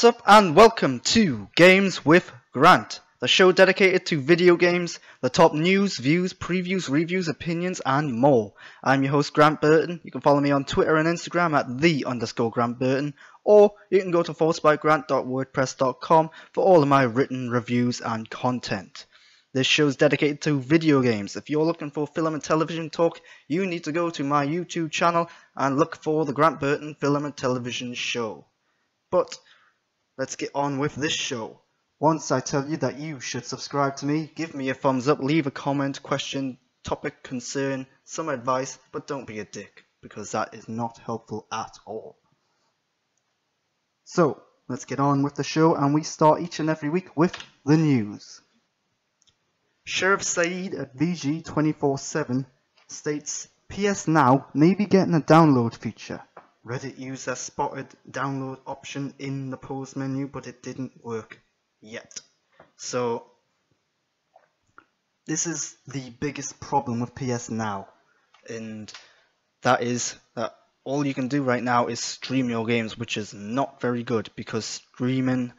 What's up and welcome to Games with Grant, the show dedicated to video games, the top news, views, previews, reviews, opinions and more. I'm your host Grant Burton. You can follow me on Twitter and Instagram at @the_Grant Burton, or you can go to forcedbygrant.wordpress.com for all of my written reviews and content. This show is dedicated to video games. If you're looking for film and television talk, you need to go to my YouTube channel and look for the Grant Burton Film and Television Show. But let's get on with this show. Once I tell you that you should subscribe to me, give me a thumbs up, leave a comment, question, topic, concern, some advice, but don't be a dick, because that is not helpful at all. So, let's get on with the show, and we start each and every week with the news. Sheriff Saeed at VG247 states, PS Now may be getting a download feature. Reddit user spotted download option in the pause menu, but it didn't work yet. So this is the biggest problem with PS Now, and that is that all you can do right now is stream your games, which is not very good because streaming,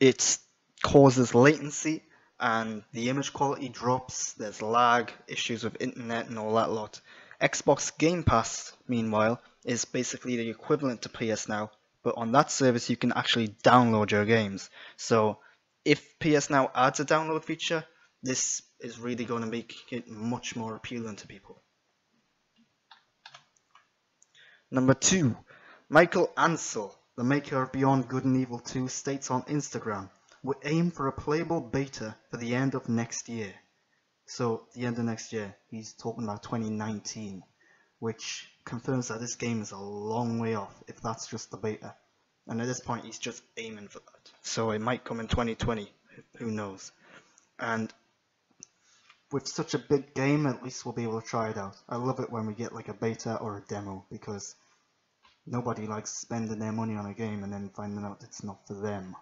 it causes latency and the image quality drops, there's lag, issues with internet and all that lot. Xbox Game Pass, meanwhile, is basically the equivalent to PS Now, but on that service you can actually download your games. So if PS Now adds a download feature, this is really going to make it much more appealing to people. Number 2. Michael Ansel, the maker of Beyond Good and Evil 2, states on Instagram, "We aim for a playable beta for the end of next year." So the end of next year, he's talking about 2019, which confirms that this game is a long way off if that's just the beta. And at this point he's just aiming for that. So it might come in 2020, who knows. And with such a big game, at least we'll be able to try it out. I love it when we get like a beta or a demo, because nobody likes spending their money on a game and then finding out it's not for them.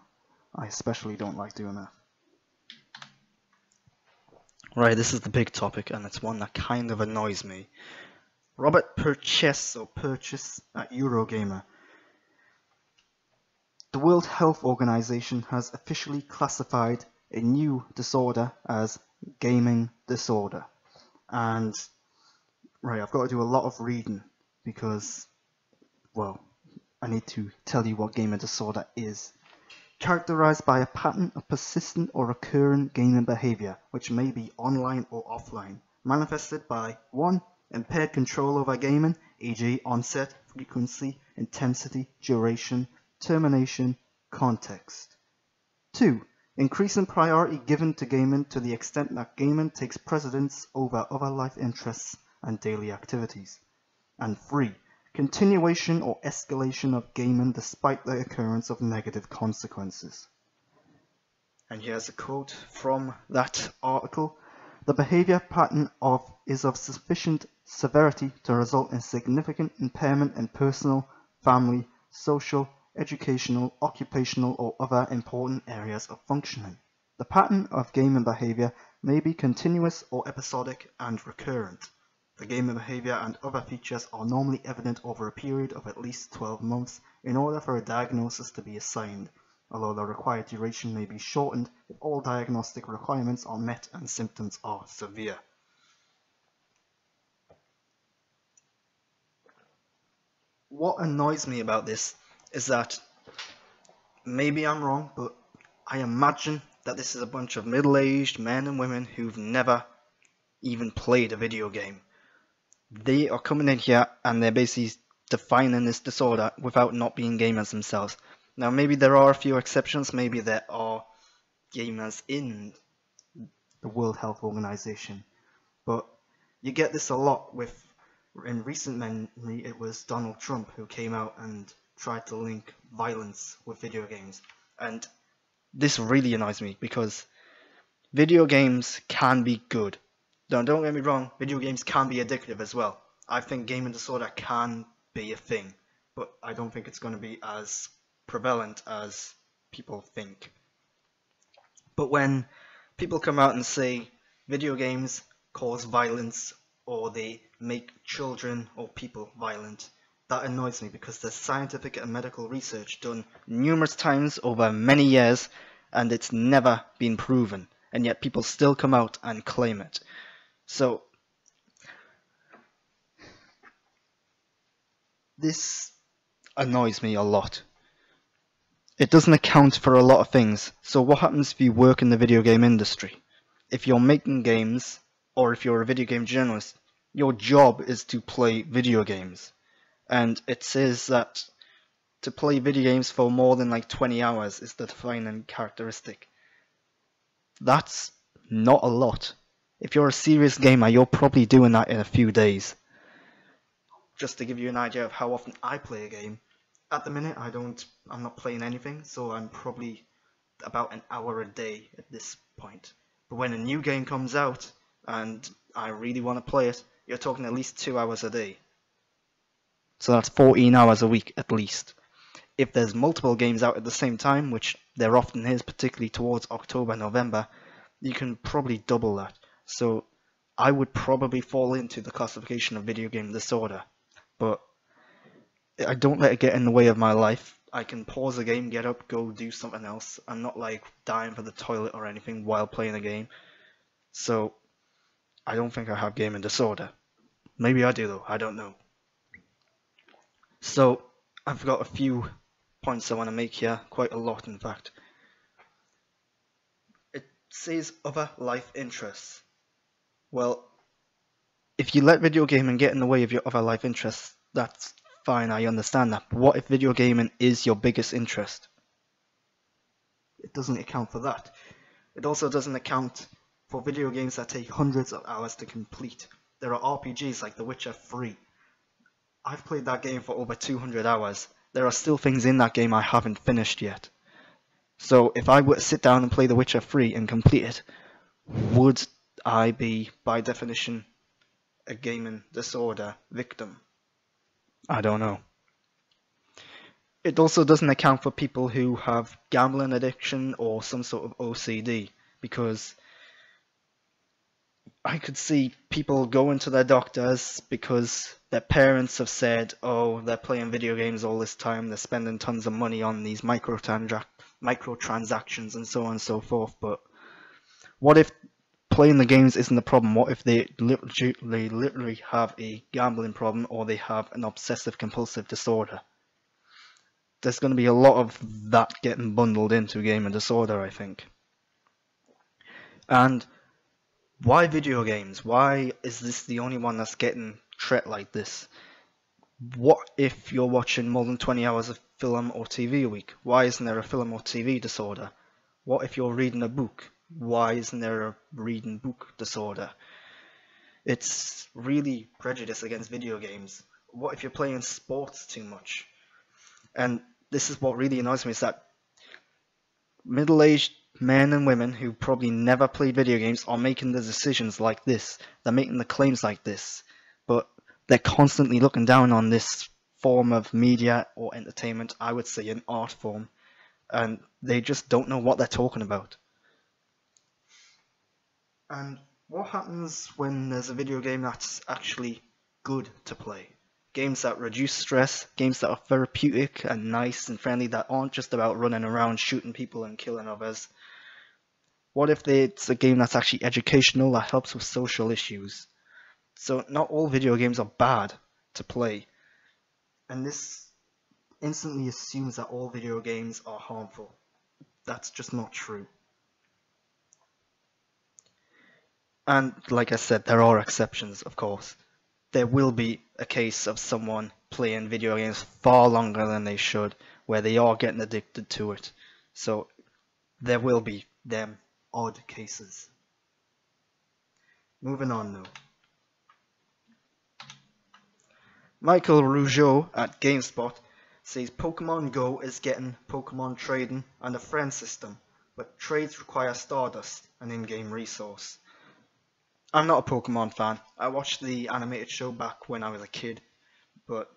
I especially don't like doing that. Right, this is the big topic, and it's one that kind of annoys me. Robert Purchase at Eurogamer. The World Health Organization has officially classified a new disorder as gaming disorder. And, right, I've got to do a lot of reading because, well, I need to tell you what gaming disorder is. Characterized by a pattern of persistent or recurrent gaming behavior, which may be online or offline, manifested by 1. Impaired control over gaming, e.g. onset, frequency, intensity, duration, termination, context. 2. Increasing priority given to gaming to the extent that gaming takes precedence over other life interests and daily activities. And 3. Continuation or escalation of gaming despite the occurrence of negative consequences. And here's a quote from that article. The behavior pattern is of sufficient severity to result in significant impairment in personal, family, social, educational, occupational, or other important areas of functioning. The pattern of gaming behavior may be continuous or episodic and recurrent. The gaming behavior and other features are normally evident over a period of at least 12 months in order for a diagnosis to be assigned, although the required duration may be shortened if all diagnostic requirements are met and symptoms are severe. What annoys me about this is that, maybe I'm wrong, but I imagine that this is a bunch of middle-aged men and women who've never even played a video game. They are coming in here and they're basically defining this disorder without not being gamers themselves. Now maybe there are a few exceptions, maybe there are gamers in the World Health Organization, but you get this a lot with, in recent memory, it was Donald Trump who came out and tried to link violence with video games. And this really annoys me because video games can be good. Don't get me wrong, video games can be addictive as well. I think gaming disorder can be a thing, but I don't think it's going to be as prevalent as people think. But when people come out and say video games cause violence or they make children or people violent, That annoys me because there's scientific and medical research done numerous times over many years and it's never been proven, and yet people still come out and claim it. So this annoys me a lot. It doesn't account for a lot of things. So what happens if you work in the video game industry? If you're making games, or if you're a video game journalist, your job is to play video games. And it says that to play video games for more than like 20 hours is the defining characteristic. That's not a lot. If you're a serious gamer, you're probably doing that in a few days. Just to give you an idea of how often I play a game, at the minute I'm not playing anything, so I'm probably about an hour a day at this point. But when a new game comes out and I really want to play it, you're talking at least 2 hours a day. So that's 14 hours a week at least. If there's multiple games out at the same time, which there often is, particularly towards October, November, you can probably double that. So I would probably fall into the classification of video game disorder. But I don't let it get in the way of my life. I can pause a game, get up, go do something else. I'm not like dying for the toilet or anything while playing a game. So I don't think I have gaming disorder. Maybe I do though, I don't know. So I've got a few points I want to make here, quite a lot in fact. It says other life interests. Well, if you let video gaming get in the way of your other life interests, that's fine, I understand that. But what if video gaming is your biggest interest? It doesn't account for that. It also doesn't account for video games that take hundreds of hours to complete. There are RPGs like The Witcher 3. I've played that game for over 200 hours. There are still things in that game I haven't finished yet. So if I were to sit down and play The Witcher 3 and complete it, would I be, by definition, a gaming disorder victim? I don't know. It also doesn't account for people who have gambling addiction or some sort of OCD, because I could see people going to their doctors because their parents have said, oh, they're playing video games all this time, they're spending tons of money on these microtransactions and so on and so forth. But what if playing the games isn't the problem? What if they literally have a gambling problem, or they have an obsessive compulsive disorder? There's going to be a lot of that getting bundled into gaming disorder, I think. And why video games? Why is this the only one that's getting treated like this? What if you're watching more than 20 hours of film or TV a week? Why isn't there a film or TV disorder? What if you're reading a book? Why isn't there a reading book disorder? It's really prejudice against video games. What if you're playing sports too much? And this is what really annoys me, is that middle-aged men and women who probably never played video games are making the decisions like this. They're making the claims like this. But they're constantly looking down on this form of media or entertainment, I would say an art form, and they just don't know what they're talking about. And what happens when there's a video game that's actually good to play? Games that reduce stress, games that are therapeutic and nice and friendly, that aren't just about running around shooting people and killing others. What if it's a game that's actually educational, that helps with social issues? So not all video games are bad to play. And this instantly assumes that all video games are harmful. That's just not true. And like I said, there are exceptions, of course. There will be a case of someone playing video games far longer than they should, where they are getting addicted to it. So there will be them odd cases. Moving on now. Michael Rougeau at GameSpot says Pokemon Go is getting Pokemon trading and a friend system, but trades require Stardust, an in-game resource. I'm not a Pokemon fan. I watched the animated show back when I was a kid, but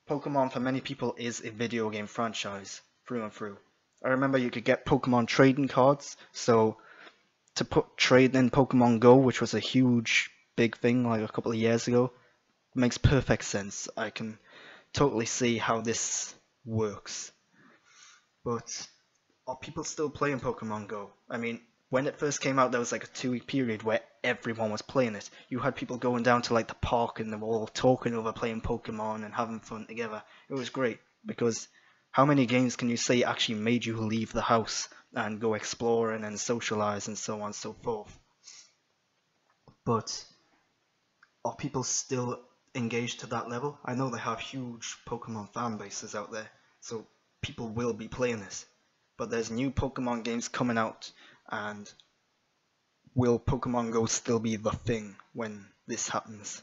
Pokemon for many people is a video game franchise through and through. I remember you could get Pokemon trading cards, so to put trade in Pokemon Go, which was a huge big thing like a couple of years ago, makes perfect sense. I can totally see how this works. But are people still playing Pokemon Go? I mean, when it first came out, there was like a 2 week period where everyone was playing it. You had people going down to like the park and they were all talking over playing Pokemon and having fun together. It was great because how many games can you say actually made you leave the house and go exploring and socialize and so on and so forth? But are people still engaged to that level? I know they have huge Pokemon fan bases out there, so people will be playing this. But there's new Pokemon games coming out, and will Pokemon Go still be the thing when this happens?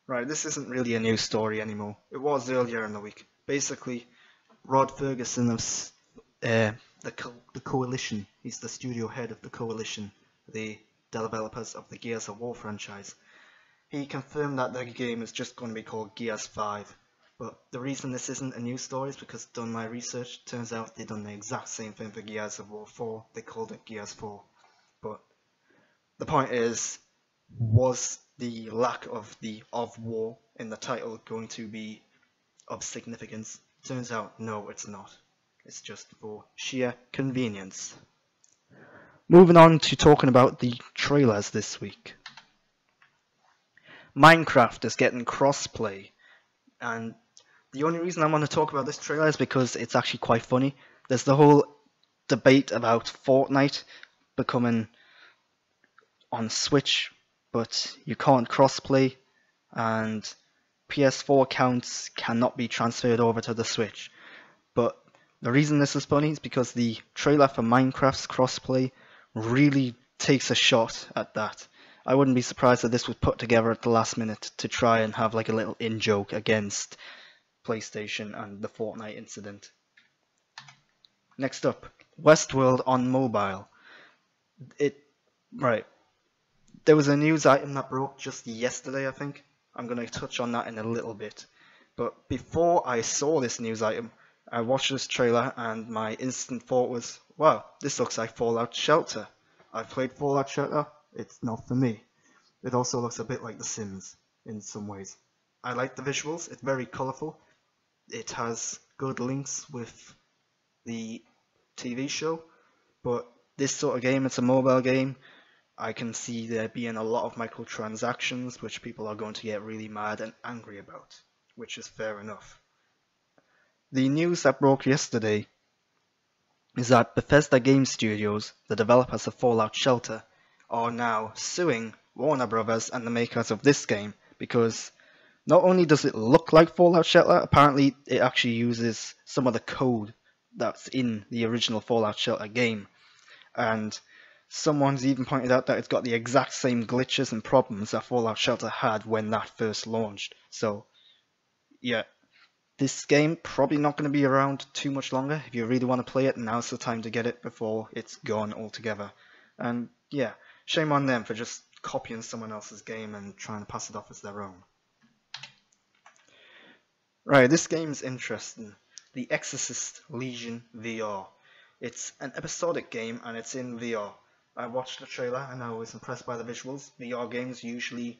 Right, this isn't really a news story anymore. It was earlier in the week. Basically, Rod Ferguson of the Coalition, he's the studio head of the Coalition, the developers of the Gears of War franchise. He confirmed that the game is just going to be called Gears 5. But the reason this isn't a news story is because done my research, turns out they've done the exact same thing for Gears of War 4, they called it Gears 4. But the point is, was the lack of the of war in the title going to be of significance? Turns out, no, it's not. It's just for sheer convenience. Moving on to talking about the trailers this week. Minecraft is getting crossplay, and the only reason I want to talk about this trailer is because it's actually quite funny. There's the whole debate about Fortnite becoming on Switch, but you can't crossplay, and PS4 accounts cannot be transferred over to the Switch. But the reason this is funny is because the trailer for Minecraft's crossplay really takes a shot at that. I wouldn't be surprised if this was put together at the last minute to try and have like a little in-joke against PlayStation and the Fortnite incident. Next up, Westworld on mobile. There was a news item that broke just yesterday, I think. I'm going to touch on that in a little bit. But before I saw this news item, I watched this trailer and my instant thought was, wow, this looks like Fallout Shelter. I've played Fallout Shelter, it's not for me. It also looks a bit like The Sims in some ways. I like the visuals, it's very colourful. It has good links with the TV show, but this sort of game, it's a mobile game. I can see there being a lot of microtransactions, which people are going to get really mad and angry about, which is fair enough. The news that broke yesterday is that Bethesda Game Studios, the developers of Fallout Shelter, are now suing Warner Brothers and the makers of this game because not only does it look like Fallout Shelter, apparently it actually uses some of the code that's in the original Fallout Shelter game. And someone's even pointed out that it's got the exact same glitches and problems that Fallout Shelter had when that first launched. So, yeah, this game probably not going to be around too much longer. If you really want to play it, now's the time to get it before it's gone altogether. And yeah, shame on them for just copying someone else's game and trying to pass it off as their own. Right, this game's interesting. The Exorcist Legion VR. It's an episodic game and it's in VR. I watched the trailer and I was impressed by the visuals. VR games usually,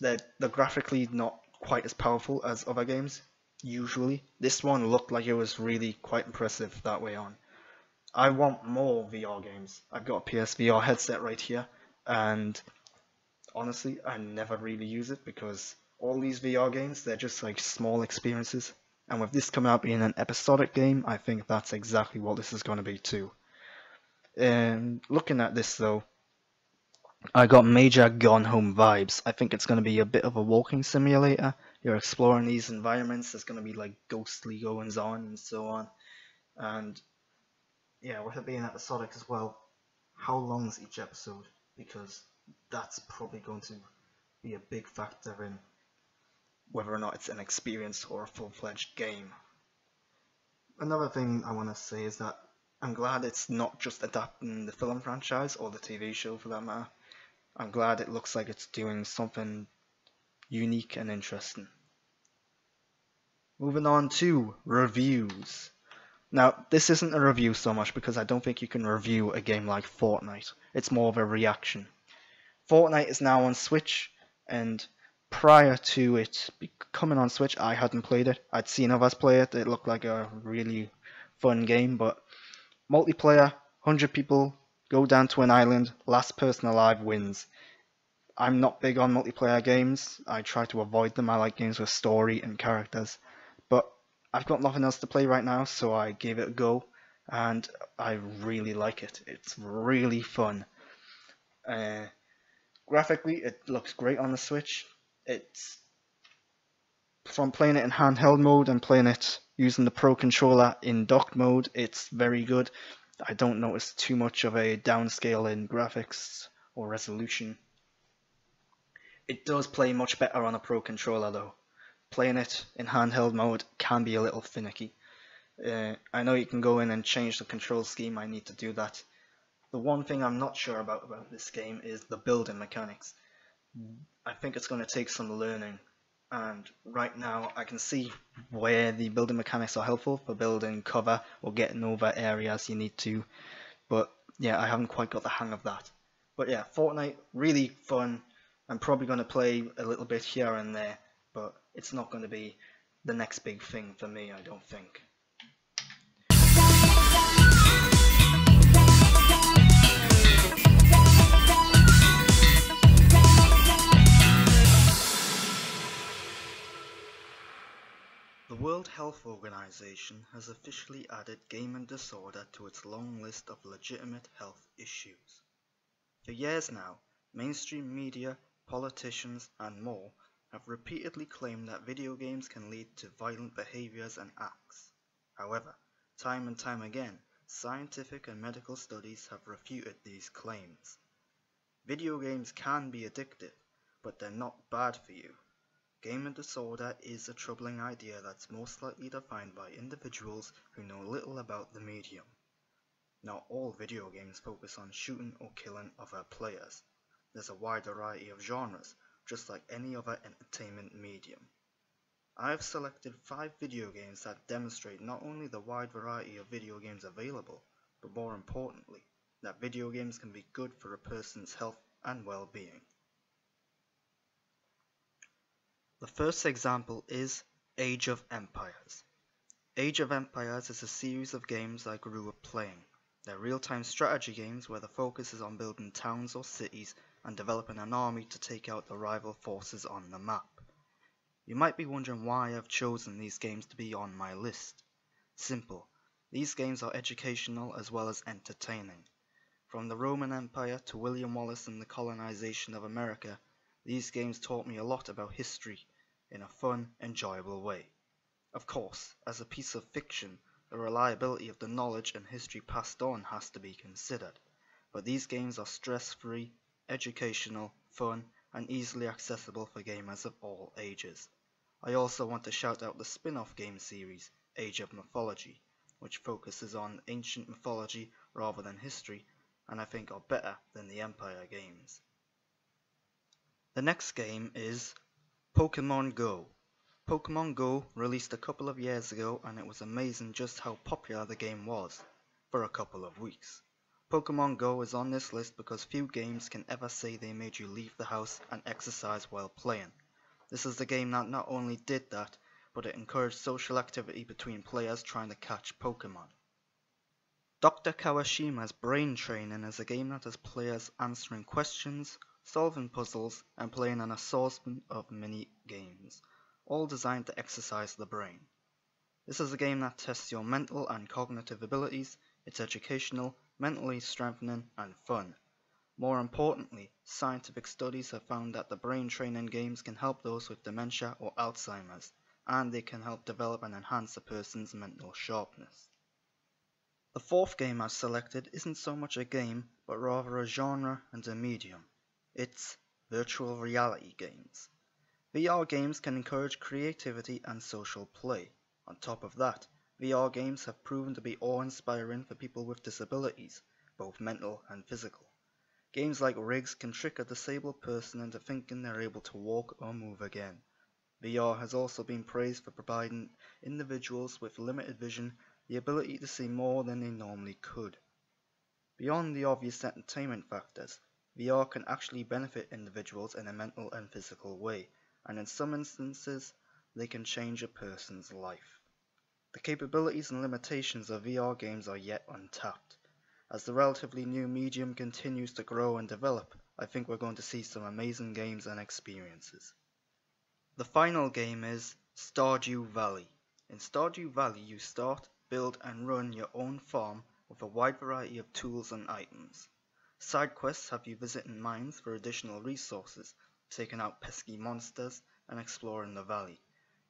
they're graphically not quite as powerful as other games, usually. This one looked like it was really quite impressive that way on. I want more VR games. I've got a PSVR headset right here, and honestly, I never really use it because all these VR games, they're just like small experiences. And with this coming out being an episodic game, I think that's exactly what this is going to be too. Looking at this though, I got major Gone Home vibes. I think it's going to be a bit of a walking simulator. You're exploring these environments, there's going to be like ghostly goings on and so on. And yeah, with it being episodic as well, how long is each episode? Because that's probably going to be a big factor in whether or not it's an experience or a full-fledged game. Another thing I want to say is that I'm glad it's not just adapting the film franchise or the TV show for that matter. I'm glad it looks like it's doing something unique and interesting. Moving on to reviews. Now, this isn't a review so much because I don't think you can review a game like Fortnite. It's more of a reaction. Fortnite is now on Switch, and prior to it coming on Switch, I hadn't played it. I'd seen others play it. It looked like a really fun game, but multiplayer, 100 people, go down to an island, last person alive wins. I'm not big on multiplayer games. I try to avoid them. I like games with story and characters. But I've got nothing else to play right now, so I gave it a go, and I really like it. It's really fun. Uh, Graphically, it looks great on the Switch. It's from playing it in handheld mode and playing it using the Pro controller in docked mode, it's very good. I don't notice too much of a downscale in graphics or resolution. It does play much better on a Pro controller though. Playing it in handheld mode can be a little finicky. I know you can go in and change the control scheme, I need to do that. The one thing I'm not sure about this game is the building mechanics. I think it's going to take some learning, and right now I can see where the building mechanics are helpful for building cover or getting over areas you need to, but yeah, I haven't quite got the hang of that. But yeah, Fortnite, really fun. I'm probably going to play a little bit here and there, but it's not going to be the next big thing for me, I don't think. The World Health Organization has officially added gaming disorder to its long list of legitimate health issues. For years now, mainstream media, politicians, and more have repeatedly claimed that video games can lead to violent behaviors and acts. However, time and time again, scientific and medical studies have refuted these claims. Video games can be addictive, but they're not bad for you. Gaming disorder is a troubling idea that's most likely defined by individuals who know little about the medium. Not all video games focus on shooting or killing other players. There's a wide variety of genres, just like any other entertainment medium. I have selected 5 video games that demonstrate not only the wide variety of video games available, but more importantly, that video games can be good for a person's health and well-being. The first example is Age of Empires. Age of Empires is a series of games I grew up playing. They're real-time strategy games where the focus is on building towns or cities and developing an army to take out the rival forces on the map. You might be wondering why I've chosen these games to be on my list. Simple. These games are educational as well as entertaining. From the Roman Empire to William Wallace and the colonization of America, these games taught me a lot about history in a fun, enjoyable way. Of course, as a piece of fiction, the reliability of the knowledge and history passed on has to be considered, but these games are stress-free, educational, fun, and easily accessible for gamers of all ages. I also want to shout out the spin-off game series, Age of Mythology, which focuses on ancient mythology rather than history, and I think are better than the Empire games. The next game is Pokemon Go. Pokemon Go released a couple of years ago and it was amazing just how popular the game was, for a couple of weeks. Pokemon Go is on this list because few games can ever say they made you leave the house and exercise while playing. This is the game that not only did that, but it encouraged social activity between players trying to catch Pokemon. Dr. Kawashima's Brain Training is a game that has players answering questions, solving puzzles, and playing an assortment of mini-games, all designed to exercise the brain. This is a game that tests your mental and cognitive abilities. It's educational, mentally strengthening, and fun. More importantly, scientific studies have found that the brain training games can help those with dementia or Alzheimer's, and they can help develop and enhance a person's mental sharpness. The fourth game I've selected isn't so much a game, but rather a genre and a medium. It's virtual reality games. VR games can encourage creativity and social play. On top of that, VR games have proven to be awe-inspiring for people with disabilities, both mental and physical. Games like Rigs can trick a disabled person into thinking they're able to walk or move again. VR has also been praised for providing individuals with limited vision the ability to see more than they normally could. Beyond the obvious entertainment factors, VR can actually benefit individuals in a mental and physical way, and in some instances, they can change a person's life. The capabilities and limitations of VR games are yet untapped. As the relatively new medium continues to grow and develop, I think we're going to see some amazing games and experiences. The final game is Stardew Valley. In Stardew Valley, you start, build and run your own farm with a wide variety of tools and items. Side quests have you visiting mines for additional resources, taking out pesky monsters, and exploring the valley.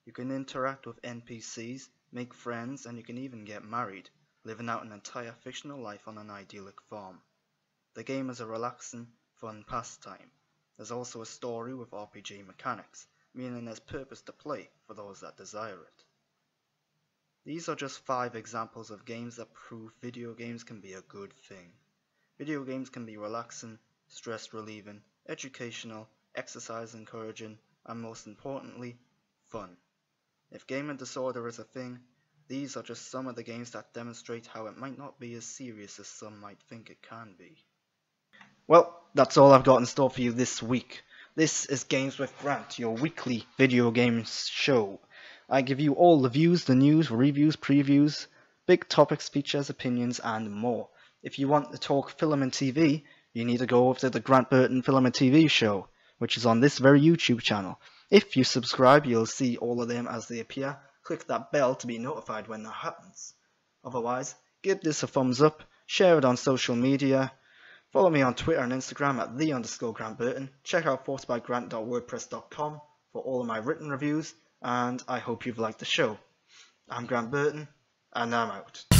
You can interact with NPCs, make friends, and you can even get married, living out an entire fictional life on an idyllic farm. The game is a relaxing, fun pastime. There's also a story with RPG mechanics, meaning there's purpose to play for those that desire it. These are just 5 examples of games that prove video games can be a good thing. Video games can be relaxing, stress relieving, educational, exercise encouraging, and most importantly, fun. If gaming disorder is a thing, these are just some of the games that demonstrate how it might not be as serious as some might think it can be. Well, that's all I've got in store for you this week. This is Games with Grant, your weekly video games show. I give you all the views, the news, reviews, previews, big topics, features, opinions, and more. If you want to talk film and TV, you need to go over to the Grant Burton Film and TV show, which is on this very YouTube channel. If you subscribe, you'll see all of them as they appear. Click that bell to be notified when that happens. Otherwise, give this a thumbs up, share it on social media, follow me on Twitter and Instagram at @the_GrantBurton. Check out forcedbygrant.wordpress.com for all of my written reviews, and I hope you've liked the show. I'm Grant Burton, and I'm out.